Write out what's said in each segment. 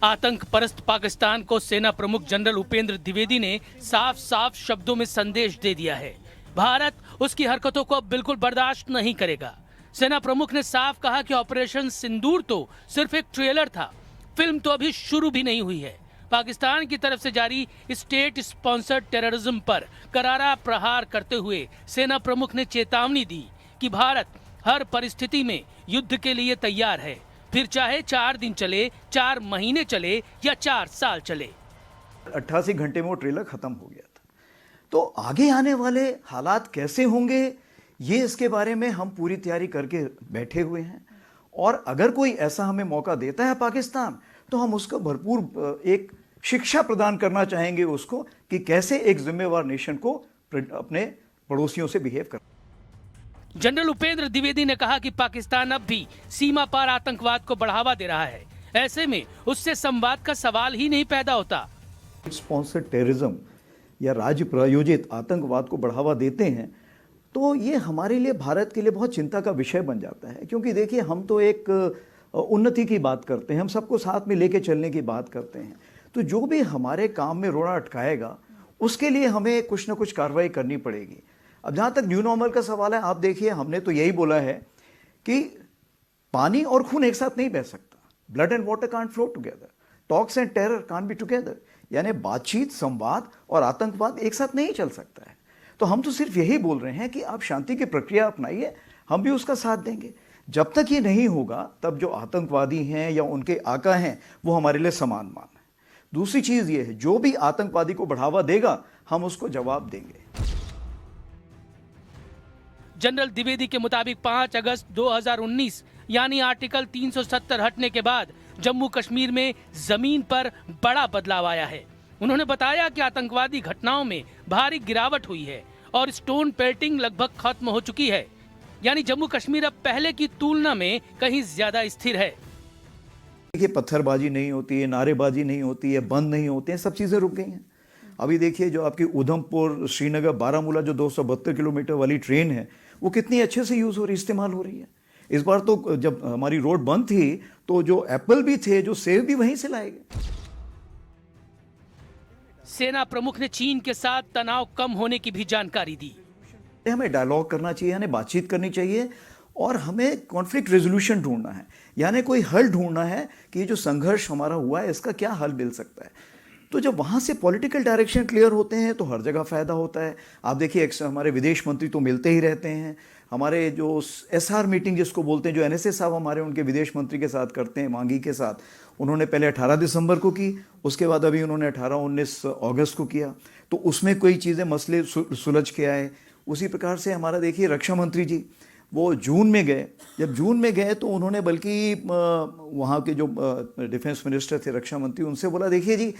आतंक परस्त पाकिस्तान को सेना प्रमुख जनरल उपेंद्र द्विवेदी ने साफ साफ शब्दों में संदेश दे दिया है। भारत उसकी हरकतों को अब बिल्कुल बर्दाश्त नहीं करेगा। सेना प्रमुख ने साफ कहा कि ऑपरेशन सिंदूर तो सिर्फ एक ट्रेलर था, फिल्म तो अभी शुरू भी नहीं हुई है। पाकिस्तान की तरफ से जारी स्टेट स्पॉन्सर्ड टेररिज्म पर करारा प्रहार करते हुए सेना प्रमुख ने चेतावनी दी कि भारत हर परिस्थिति में युद्ध के लिए तैयार है, फिर चाहे 4 दिन चले, 4 महीने चले या 4 साल चले। 88 घंटे में वो ट्रेलर खत्म हो गया था। तो आगे आने वाले हालात कैसे होंगे, ये इसके बारे में हम पूरी तैयारी करके बैठे हुए हैं। और अगर कोई ऐसा हमें मौका देता है पाकिस्तान, तो हम उसको भरपूर एक शिक्षा प्रदान करना चाहेंगे उसको कि कैसे एक जिम्मेवार नेशन को अपने पड़ोसियों से बिहेव कर। जनरल उपेंद्र द्विवेदी ने कहा कि पाकिस्तान अब भी सीमा पार आतंकवाद को बढ़ावा दे रहा है। ऐसे में उससे संवाद का सवाल ही नहीं पैदा होता। स्पॉन्सर्ड टेररिज्म या राज्य प्रायोजित आतंकवाद को बढ़ावा देते हैं तो ये हमारे लिए, भारत के लिए बहुत चिंता का विषय बन जाता है। क्योंकि देखिए, हम तो एक उन्नति की बात करते हैं, हम सबको साथ में लेके चलने की बात करते हैं। तो जो भी हमारे काम में रोड़ा अटकाएगा, उसके लिए हमें कुछ ना कुछ कार्रवाई करनी पड़ेगी। अब जहाँ तक न्यू नॉर्मल का सवाल है, आप देखिए, हमने तो यही बोला है कि पानी और खून एक साथ नहीं बह सकता। Blood and water can't flow together, talks and terror can't be together. यानी बातचीत, संवाद और आतंकवाद एक साथ नहीं चल सकता है। तो हम तो सिर्फ यही बोल रहे हैं कि आप शांति की प्रक्रिया अपनाइए, हम भी उसका साथ देंगे। जब तक ये नहीं होगा, तब जो आतंकवादी हैं या उनके आका हैं, वो हमारे लिए समान मान है। दूसरी चीज ये है, जो भी आतंकवादी को बढ़ावा देगा, हम उसको जवाब देंगे। जनरल द्विवेदी के मुताबिक 5 अगस्त 2019 यानी आर्टिकल 370 हटने के बाद जम्मू कश्मीर में जमीन पर बड़ा बदलाव आया है। उन्होंने बताया कि आतंकवादी घटनाओं में भारी गिरावट हुई है और स्टोन पेल्टिंग लगभग खत्म हो चुकी है। यानी जम्मू कश्मीर अब पहले की तुलना में कहीं ज्यादा स्थिर है। देखिए, पत्थरबाजी नहीं होती है, नारेबाजी नहीं होती है, बंद नहीं होते हैं, सब चीजें रुक गई हैं। अभी देखिए, जो आपकी उधमपुर श्रीनगर बारामूला जो 272 किलोमीटर वाली ट्रेन है, वो कितनी अच्छे से यूज हो रही, इस्तेमाल हो रही है। इस बार तो जब हमारी रोड बंद थी, तो जो एप्पल भी थे, जो सेब भी वहीं से लाए गए। सेना प्रमुख ने चीन के साथ तनाव कम होने की भी जानकारी दी। हमें डायलॉग करना चाहिए, हमें बातचीत करनी चाहिए और हमें कॉन्फ्लिक्ट रेजोल्यूशन ढूंढना है। यानी कोई हल ढूंढना है कि ये जो संघर्ष हमारा हुआ है, इसका क्या हल मिल सकता है। तो जब वहाँ से पॉलिटिकल डायरेक्शन क्लियर होते हैं, तो हर जगह फ़ायदा होता है। आप देखिए, हमारे विदेश मंत्री तो मिलते ही रहते हैं। हमारे जो SR मीटिंग जिसको बोलते हैं, जो NSA साहब हमारे उनके विदेश मंत्री के साथ करते हैं, मांगी के साथ, उन्होंने पहले 18 दिसंबर को की, उसके बाद अभी उन्होंने 18-19 अगस्त को किया। तो उसमें कोई चीज़ें, मसले सुलझ के आए। उसी प्रकार से हमारा देखिए रक्षा मंत्री जी, वो जून में गए। जब जून में गए तो उन्होंने बल्कि वहाँ के जो डिफेंस मिनिस्टर थे, रक्षा मंत्री, उनसे बोला, देखिए जी,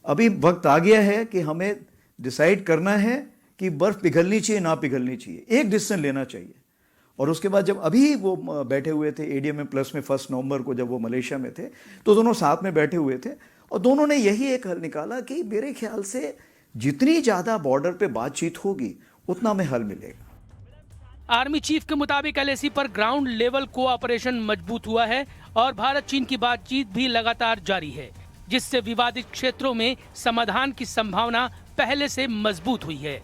अभी वक्त आ गया है कि हमें डिसाइड करना है कि बर्फ़ पिघलनी चाहिए ना पिघलनी चाहिए, एक डिसीजन लेना चाहिए। और उसके बाद जब अभी वो बैठे हुए थे ADMM प्लस में 1 नवंबर को, जब वो मलेशिया में थे, तो दोनों साथ में बैठे हुए थे और दोनों ने यही एक हल निकाला कि मेरे ख्याल से जितनी ज़्यादा बॉर्डर पे बातचीत होगी, उतना में हल मिलेगा। आर्मी चीफ के मुताबिक LAC पर ग्राउंड लेवल कोऑपरेशन मजबूत हुआ है और भारत चीन की बातचीत भी लगातार जारी है, जिससे विवादित क्षेत्रों में समाधान की संभावना पहले से मजबूत हुई है।